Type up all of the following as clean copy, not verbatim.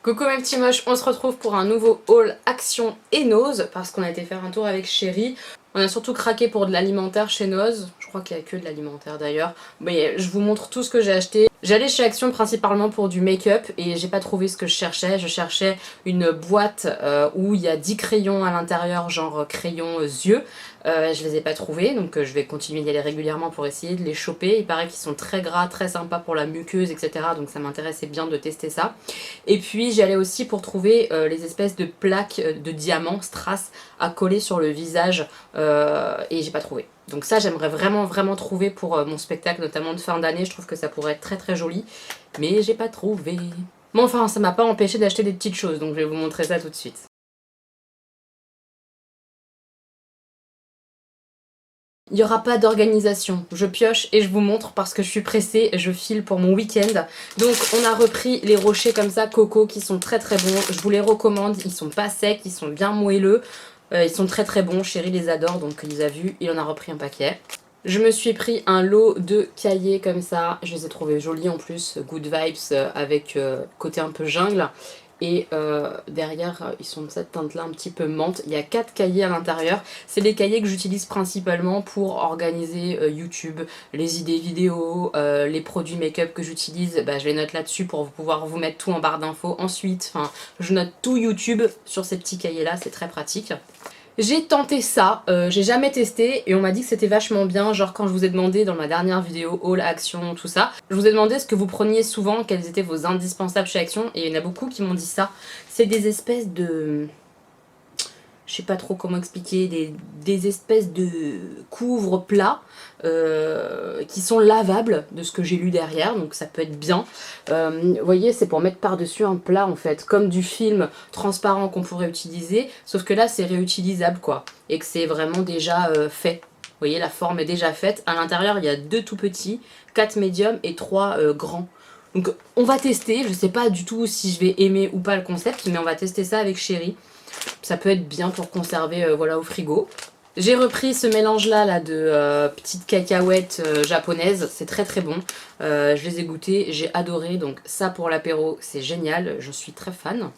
Coucou mes petits moches, on se retrouve pour un nouveau haul Action et Nose parce qu'on a été faire un tour avec Chéri. On a surtout craqué pour de l'alimentaire chez Nose, je crois qu'il n'y a que de l'alimentaire d'ailleurs. Mais je vous montre tout ce que j'ai acheté. J'allais chez Action principalement pour du make-up et j'ai pas trouvé ce que je cherchais. Je cherchais une boîte où il y a 10 crayons à l'intérieur, genre crayons yeux. Je les ai pas trouvés, donc je vais continuer d'y aller régulièrement pour essayer de les choper. Il paraît qu'ils sont très gras, très sympas pour la muqueuse, etc. Donc ça m'intéressait bien de tester ça. Et puis j'allais aussi pour trouver les espèces de plaques de diamants, strass, à coller sur le visage et j'ai pas trouvé. Donc ça j'aimerais vraiment trouver pour mon spectacle, notamment de fin d'année. Je trouve que ça pourrait être très joli, mais j'ai pas trouvé. Bon enfin ça m'a pas empêché d'acheter des petites choses, donc je vais vous montrer ça tout de suite. Il n'y aura pas d'organisation, je pioche et je vous montre parce que je suis pressée, je file pour mon week-end. Donc on a repris les rochers comme ça, coco, qui sont très bons, je vous les recommande, ils sont pas secs, ils sont bien moelleux, ils sont très bons, Chéri les adore donc il les a vus, il en a repris un paquet. Je me suis pris un lot de cahiers comme ça, je les ai trouvés jolis en plus, good vibes avec côté un peu jungle. Et derrière ils sont de cette teinte là un petit peu menthe. Il y a 4 cahiers à l'intérieur. C'est les cahiers que j'utilise principalement pour organiser YouTube, les idées vidéo, les produits make-up que j'utilise, bah, je les note là-dessus pour pouvoir vous mettre tout en barre d'infos ensuite. Enfin, je note tout YouTube sur ces petits cahiers là, c'est très pratique. J'ai tenté ça, j'ai jamais testé et on m'a dit que c'était vachement bien, genre quand je vous ai demandé dans ma dernière vidéo haul Action, tout ça, je vous ai demandé ce que vous preniez souvent, quels étaient vos indispensables chez Action et il y en a beaucoup qui m'ont dit ça. C'est des espèces de... je sais pas trop comment expliquer, des espèces de couvre-plats qui sont lavables de ce que j'ai lu derrière, donc ça peut être bien. Vous voyez, c'est pour mettre par-dessus un plat en fait, comme du film transparent qu'on pourrait utiliser, sauf que là c'est réutilisable quoi, et que c'est vraiment déjà fait. Vous voyez, la forme est déjà faite. À l'intérieur, il y a 2 tout petits, 4 médiums et 3 grands. Donc on va tester, je sais pas du tout si je vais aimer ou pas le concept, mais on va tester ça avec Chéri. Ça peut être bien pour conserver voilà, au frigo. J'ai repris ce mélange là de petites cacahuètes japonaises, c'est très bon. Je les ai goûtées, j'ai adoré, donc ça pour l'apéro c'est génial, je suis très fan.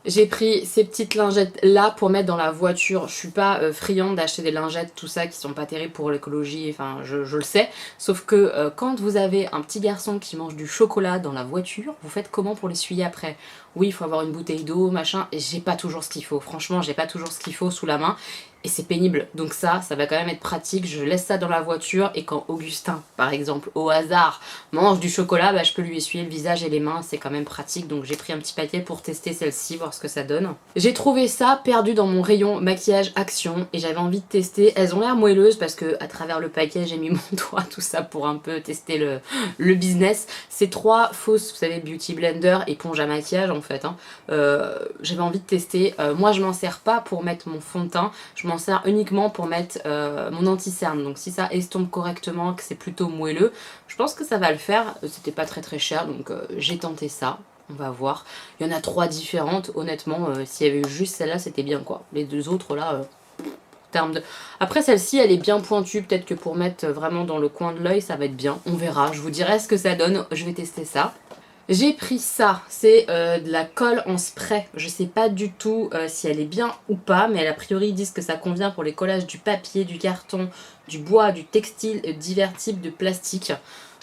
J'ai pris ces petites lingettes là pour mettre dans la voiture. Je suis pas friande d'acheter des lingettes, tout ça, qui sont pas terribles pour l'écologie, enfin je le sais. Sauf que quand vous avez un petit garçon qui mange du chocolat dans la voiture, vous faites comment pour l'essuyer après? Oui, il faut avoir une bouteille d'eau, machin, et j'ai pas toujours ce qu'il faut. Franchement, j'ai pas toujours ce qu'il faut sous la main. Et c'est pénible, donc ça va quand même être pratique, je laisse ça dans la voiture et quand Augustin, par exemple, au hasard, mange du chocolat, bah, je peux lui essuyer le visage et les mains, c'est quand même pratique, donc j'ai pris un petit paquet pour tester celle-ci, voir ce que ça donne. J'ai trouvé ça perdu dans mon rayon maquillage Action et j'avais envie de tester, elles ont l'air moelleuses parce que à travers le paquet j'ai mis mon doigt, tout ça pour un peu tester le business. C'est 3 fausses, vous savez, Beauty Blender, éponge à maquillage en fait, hein. J'avais envie de tester, moi je m'en sers pas pour mettre mon fond de teint, je m'en sers uniquement pour mettre mon anti-cerne, donc si ça estompe correctement, que c'est plutôt moelleux, je pense que ça va le faire. C'était pas très cher, donc j'ai tenté ça, on va voir. Il y en a 3 différentes, honnêtement, s'il y avait eu juste celle-là, c'était bien quoi. Les 2 autres là, termes de... Après celle-ci, elle est bien pointue, peut-être que pour mettre vraiment dans le coin de l'œil, ça va être bien, on verra. Je vous dirai ce que ça donne, je vais tester ça. J'ai pris ça, c'est de la colle en spray. Je sais pas du tout si elle est bien ou pas, mais a priori ils disent que ça convient pour les collages du papier, du carton, du bois, du textile et divers types de plastique.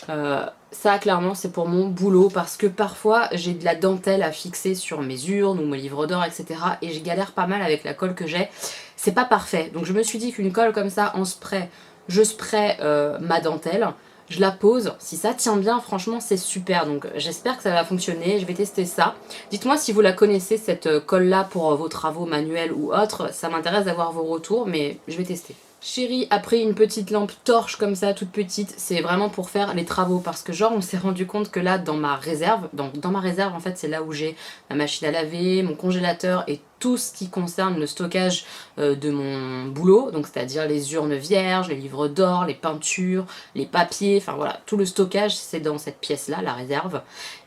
Ça clairement c'est pour mon boulot parce que parfois j'ai de la dentelle à fixer sur mes urnes ou mes livres d'or, etc. et je galère pas mal avec la colle que j'ai. C'est pas parfait, donc je me suis dit qu'une colle comme ça en spray, je spray ma dentelle, je la pose, si ça tient bien franchement c'est super, donc j'espère que ça va fonctionner, je vais tester ça. Dites-moi si vous la connaissez cette colle là pour vos travaux manuels ou autres, ça m'intéresse d'avoir vos retours mais je vais tester. Chéri a pris une petite lampe torche comme ça, toute petite, c'est vraiment pour faire les travaux parce que genre on s'est rendu compte que là dans ma réserve, dans ma réserve en fait c'est là où j'ai ma machine à laver, mon congélateur et tout ce qui concerne le stockage de mon boulot, donc c'est-à-dire les urnes vierges, les livres d'or, les peintures, les papiers, enfin voilà, tout le stockage c'est dans cette pièce là, la réserve.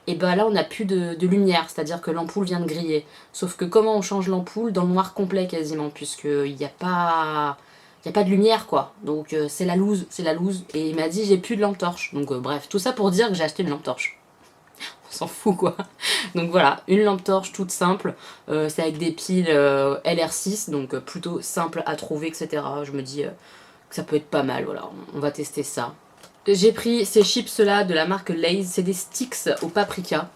Et bah là on n'a plus de lumière, c'est-à-dire que l'ampoule vient de griller. Sauf que comment on change l'ampoule? Dans le noir complet quasiment, puisqu'il n'y a pas... il n'y a pas de lumière quoi, donc c'est la loose, et il m'a dit j'ai plus de lampe torche, donc bref, tout ça pour dire que j'ai acheté une lampe torche. on s'en fout quoi. Donc voilà, une lampe torche toute simple, c'est avec des piles LR6, donc plutôt simple à trouver, etc. Je me dis que ça peut être pas mal, voilà, on va tester ça. J'ai pris ces chips là de la marque Lay's, c'est des sticks au paprika.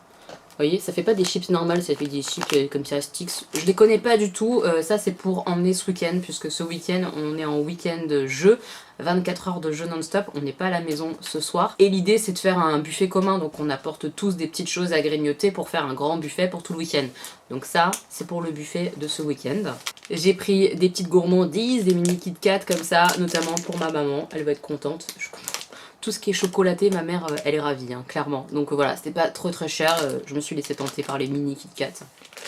Vous voyez, ça fait pas des chips normales, ça fait des chips comme ça, sticks. Je les connais pas du tout, ça c'est pour emmener ce week-end, puisque ce week-end on est en week-end jeu, 24 heures de jeu non-stop, on n'est pas à la maison ce soir. Et l'idée c'est de faire un buffet commun, donc on apporte tous des petites choses à grignoter pour faire un grand buffet pour tout le week-end. Donc ça, c'est pour le buffet de ce week-end. J'ai pris des petites gourmandises, des mini Kit Kat comme ça, notamment pour ma maman, elle va être contente. Tout ce qui est chocolaté, ma mère, elle est ravie, hein, clairement. Donc voilà, c'était pas trop très cher, je me suis laissée tenter par les mini Kit Kat.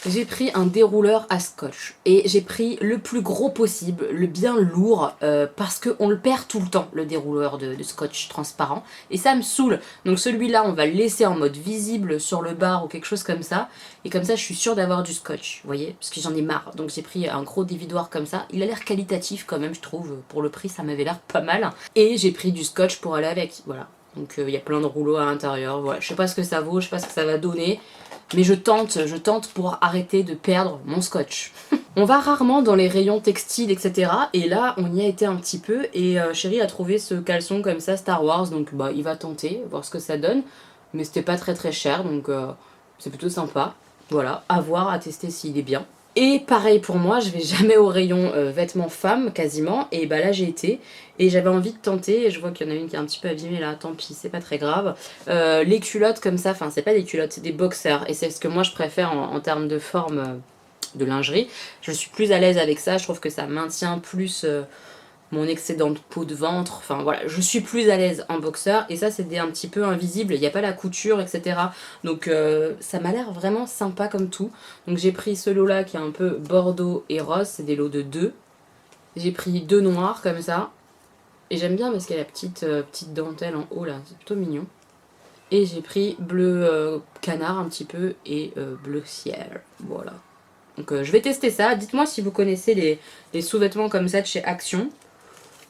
J'ai pris un dérouleur à scotch et j'ai pris le plus gros possible, le bien lourd, parce qu'on le perd tout le temps, le dérouleur de scotch transparent, et ça me saoule. Donc celui-là, on va le laisser en mode visible sur le bar ou quelque chose comme ça, et comme ça je suis sûre d'avoir du scotch, vous voyez, parce que j'en ai marre. Donc j'ai pris un gros dévidoir comme ça, il a l'air qualitatif quand même, je trouve, pour le prix ça m'avait l'air pas mal, et j'ai pris du scotch pour aller avec, voilà. Donc il y a plein de rouleaux à l'intérieur, voilà, je sais pas ce que ça vaut, je sais pas ce que ça va donner. Mais je tente pour arrêter de perdre mon scotch. On va rarement dans les rayons textiles, etc. Et là, on y a été un petit peu. Et Chérie a trouvé ce caleçon comme ça, Star Wars. Donc bah, il va tenter, voir ce que ça donne. Mais c'était pas très cher, donc c'est plutôt sympa. Voilà, à voir, à tester s'il est bien. Et pareil pour moi, je vais jamais au rayon vêtements femmes, quasiment. Et bah là, j'ai été. Et j'avais envie de tenter, et je vois qu'il y en a une qui est un petit peu abîmée là, tant pis, c'est pas très grave. Les culottes comme ça, enfin c'est pas des culottes, c'est des boxers. Et c'est ce que moi je préfère en termes de forme de lingerie. Je suis plus à l'aise avec ça, je trouve que ça maintient plus mon excédent de peau de ventre. Enfin voilà, je suis plus à l'aise en boxer. Et ça c'est un petit peu invisible, il n'y a pas la couture, etc. Donc ça m'a l'air vraiment sympa comme tout. Donc j'ai pris ce lot là qui est un peu bordeaux et rose, c'est des lots de 2. J'ai pris 2 noirs comme ça. Et j'aime bien parce qu'il y a la petite dentelle en haut là, c'est plutôt mignon. Et j'ai pris bleu canard un petit peu et bleu ciel, voilà. Donc je vais tester ça, dites-moi si vous connaissez les sous-vêtements comme ça de chez Action.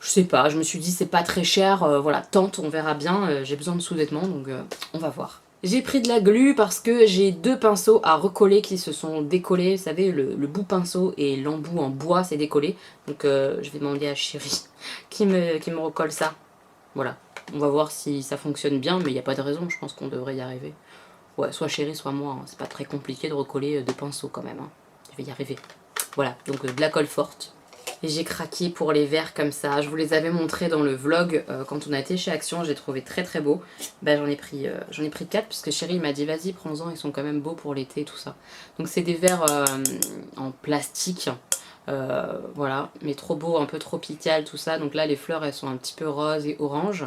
Je sais pas, je me suis dit c'est pas très cher, voilà, tente, on verra bien, j'ai besoin de sous-vêtements donc on va voir. J'ai pris de la glu parce que j'ai 2 pinceaux à recoller qui se sont décollés. Vous savez, le bout pinceau et l'embout en bois s'est décollé. Donc je vais demander à Chérie qui me recolle ça. Voilà, on va voir si ça fonctionne bien, mais il n'y a pas de raison, je pense qu'on devrait y arriver. Ouais, soit Chérie, soit moi, hein. C'est pas très compliqué de recoller 2 pinceaux quand même. Hein. Je vais y arriver. Voilà, donc de la colle forte. Et j'ai craqué pour les verres comme ça. Je vous les avais montrés dans le vlog quand on a été chez Action. J'ai trouvé très beau. Bah, j'en ai pris 4 parce que Chérie m'a dit vas-y prends-en, ils sont quand même beaux pour l'été et tout ça. Donc c'est des verres en plastique. Voilà, mais trop beau, un peu tropical tout ça. Donc là les fleurs elles sont un petit peu roses et orange.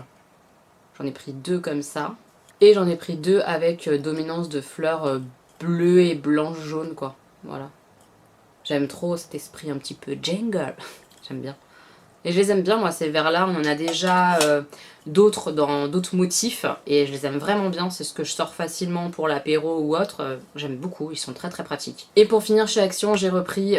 J'en ai pris 2 comme ça. Et j'en ai pris 2 avec dominance de fleurs bleues et blanches jaunes quoi. Voilà. J'aime trop cet esprit un petit peu jungle. J'aime bien. Et je les aime bien, moi, ces verres-là. On en a déjà d'autres dans d'autres motifs. Et je les aime vraiment bien. C'est ce que je sors facilement pour l'apéro ou autre. J'aime beaucoup. Ils sont très pratiques. Et pour finir chez Action, j'ai repris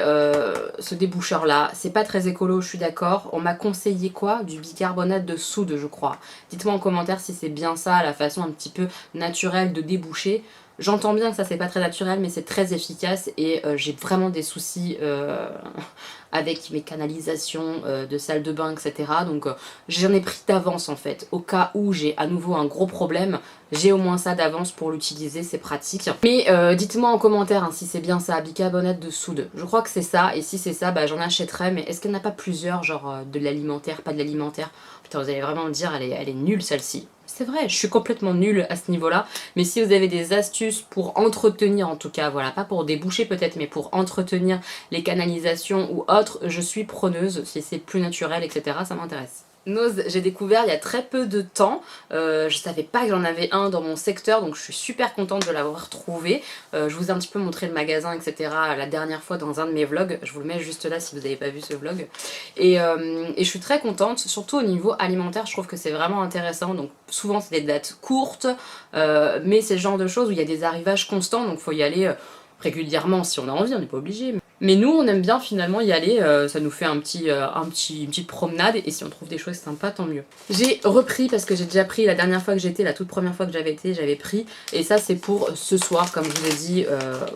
ce déboucheur-là. C'est pas très écolo, je suis d'accord. On m'a conseillé quoi? Du bicarbonate de soude, je crois. Dites-moi en commentaire si c'est bien ça, la façon un petit peu naturelle de déboucher. J'entends bien que ça c'est pas très naturel mais c'est très efficace et j'ai vraiment des soucis avec mes canalisations de salle de bain etc. Donc j'en ai pris d'avance en fait. Au cas où j'ai à nouveau un gros problème, j'ai au moins ça d'avance pour l'utiliser, c'est pratique. Mais dites-moi en commentaire hein, si c'est bien ça, bicarbonate de soude. Je crois que c'est ça et si c'est ça bah, j'en achèterai mais est-ce qu'il n'y en a pas plusieurs genre de l'alimentaire, pas de l'alimentaire? Putain vous allez vraiment me dire elle est nulle celle-ci. C'est vrai, je suis complètement nulle à ce niveau-là. Mais si vous avez des astuces pour entretenir, en tout cas, voilà, pas pour déboucher peut-être, mais pour entretenir les canalisations ou autres, je suis preneuse. Si c'est plus naturel, etc., ça m'intéresse. Nose, j'ai découvert il y a très peu de temps, je savais pas que j'en avais un dans mon secteur donc je suis super contente de l'avoir trouvé. Je vous ai un petit peu montré le magasin etc la dernière fois dans un de mes vlogs, je vous le mets juste là si vous n'avez pas vu ce vlog. Et je suis très contente, surtout au niveau alimentaire je trouve que c'est vraiment intéressant, donc souvent c'est des dates courtes mais c'est le genre de choses où il y a des arrivages constants donc il faut y aller régulièrement si on a envie, on n'est pas obligé. Mais nous on aime bien finalement y aller, ça nous fait une petite promenade et si on trouve des choses sympas tant mieux. J'ai repris parce que j'ai déjà pris la dernière fois que j'étais, la toute première fois que j'avais été, j'avais pris et ça c'est pour ce soir comme je vous ai dit,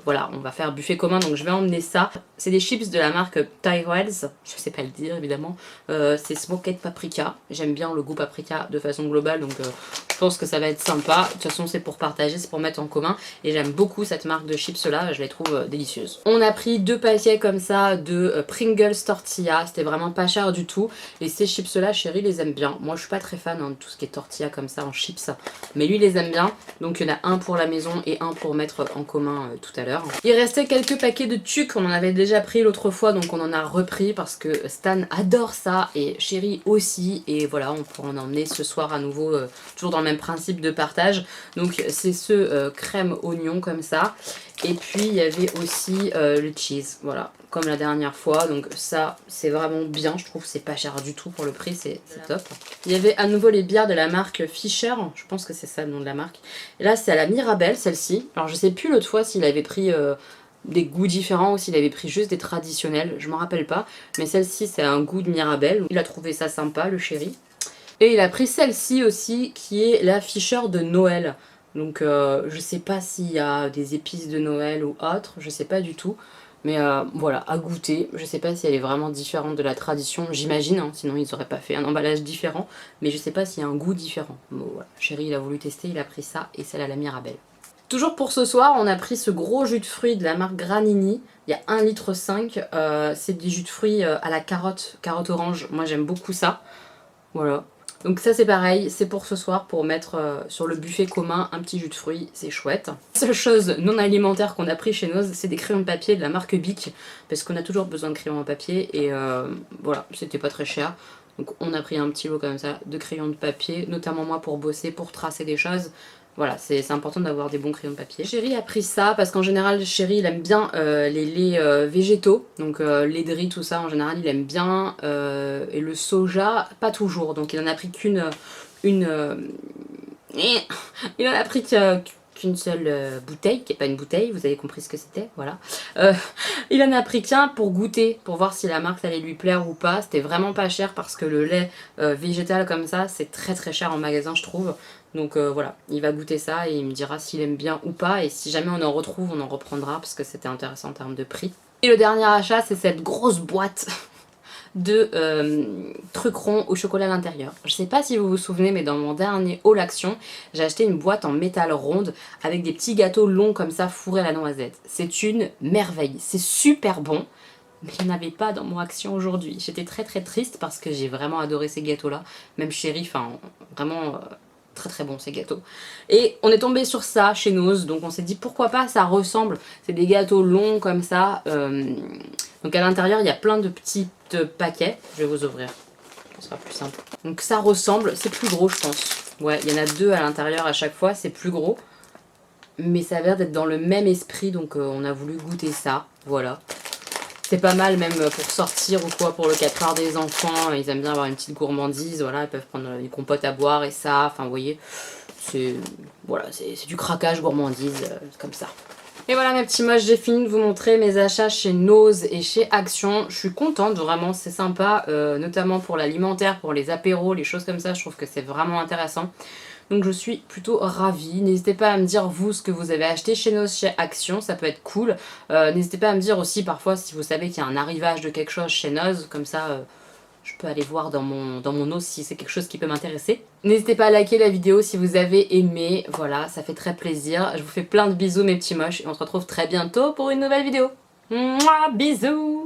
voilà on va faire buffet commun donc je vais emmener ça. C'est des chips de la marque Tyrells, je sais pas le dire évidemment, c'est smoked paprika, j'aime bien le goût paprika de façon globale donc je pense que ça va être sympa. De toute façon c'est pour partager, c'est pour mettre en commun et j'aime beaucoup cette marque de chips là, je les trouve délicieuses. On a pris 2 paquets comme ça de Pringles tortilla, c'était vraiment pas cher du tout et ces chips là chérie les aime bien. Moi je suis pas très fan de tout ce qui est tortilla comme ça en chips mais lui les aime bien donc il y en a un pour la maison et un pour mettre en commun tout à l'heure. Il restait quelques paquets de tuc, on en avait déjà pris l'autre fois donc on en a repris parce que Stan adore ça et chérie aussi et voilà on pourra en emmener ce soir à nouveau toujours dans le même principe de partage. Donc c'est ce crème oignon comme ça et puis il y avait aussi le cheese, voilà comme la dernière fois donc ça c'est vraiment bien, je trouve c'est pas cher du tout pour le prix, c'est top. Il y avait à nouveau les bières de la marque Fischer, je pense que c'est ça le nom de la marque et là c'est à la Mirabelle celle-ci, alors je sais plus l'autre fois s'il avait pris des goûts différents ou s'il avait pris juste des traditionnels, je m'en rappelle pas mais celle-ci c'est un goût de Mirabelle, il a trouvé ça sympa le chéri. Et il a pris celle-ci aussi qui est la Fischer de Noël. Donc je sais pas s'il y a des épices de Noël ou autre, je sais pas du tout. Mais voilà, à goûter. Je sais pas si elle est vraiment différente de la tradition, j'imagine, hein, sinon ils auraient pas fait un emballage différent. Mais je sais pas s'il y a un goût différent. Bon voilà, chéri il a voulu tester, il a pris ça et celle à la Mirabelle. Toujours pour ce soir, on a pris ce gros jus de fruits de la marque Granini. Il y a 1,5 litre, c'est des jus de fruits à la carotte orange. Moi j'aime beaucoup ça. Voilà. Donc ça c'est pareil, c'est pour ce soir, pour mettre sur le buffet commun un petit jus de fruits, c'est chouette. La seule chose non alimentaire qu'on a pris chez Noz, c'est des crayons de papier de la marque Bic, parce qu'on a toujours besoin de crayons en papier, et voilà, c'était pas très cher. Donc on a pris un petit lot comme ça de crayons de papier, notamment moi pour bosser, pour tracer des choses. Voilà, c'est important d'avoir des bons crayons de papier. Chéri a pris ça parce qu'en général, Chéri il aime bien les laits végétaux. Donc lait tout ça, en général, il aime bien. Et le soja, pas toujours. Donc il en a pris qu'une... il en a pris qu'une seule bouteille, qui n'est pas une bouteille, vous avez compris ce que c'était, voilà. Il en a pris qu'un pour goûter, pour voir si la marque allait lui plaire ou pas. C'était vraiment pas cher parce que le lait végétal comme ça, c'est très très cher en magasin je trouve. Donc voilà, il va goûter ça et il me dira s'il aime bien ou pas. Et si jamais on en retrouve, on en reprendra parce que c'était intéressant en termes de prix. Et le dernier achat, c'est cette grosse boîte de trucs ronds au chocolat à l'intérieur. Je sais pas si vous vous souvenez, mais dans mon dernier haul action, j'ai acheté une boîte en métal ronde avec des petits gâteaux longs comme ça fourrés à la noisette. C'est une merveille, c'est super bon. Mais il n'y en avait pas dans mon action aujourd'hui. J'étais très très triste parce que j'ai vraiment adoré ces gâteaux là. Même chéri, enfin vraiment très très bon ces gâteaux. Et on est tombé sur ça chez Noz, donc on s'est dit pourquoi pas, ça ressemble. C'est des gâteaux longs comme ça. Donc à l'intérieur il y a plein de petits paquets. Je vais vous ouvrir, ce sera plus simple. Donc ça ressemble, c'est plus gros je pense. Ouais, il y en a 2 à l'intérieur à chaque fois, c'est plus gros. Mais ça a l'air d'être dans le même esprit, donc on a voulu goûter ça, voilà. C'est pas mal même pour sortir ou quoi, pour le 4 heures des enfants, ils aiment bien avoir une petite gourmandise, voilà, ils peuvent prendre une compote à boire et ça, enfin vous voyez, c'est voilà, c'est du craquage gourmandise, comme ça. Et voilà mes petits moches, j'ai fini de vous montrer mes achats chez Noz et chez Action. Je suis contente, vraiment c'est sympa, notamment pour l'alimentaire, pour les apéros, les choses comme ça, je trouve que c'est vraiment intéressant. Donc je suis plutôt ravie. N'hésitez pas à me dire vous ce que vous avez acheté chez Noz, chez Action, ça peut être cool. N'hésitez pas à me dire aussi parfois si vous savez qu'il y a un arrivage de quelque chose chez Noz, comme ça je peux aller voir dans mon Noz si c'est quelque chose qui peut m'intéresser. N'hésitez pas à liker la vidéo si vous avez aimé, voilà, ça fait très plaisir. Je vous fais plein de bisous mes petits moches et on se retrouve très bientôt pour une nouvelle vidéo. Mouah, bisous.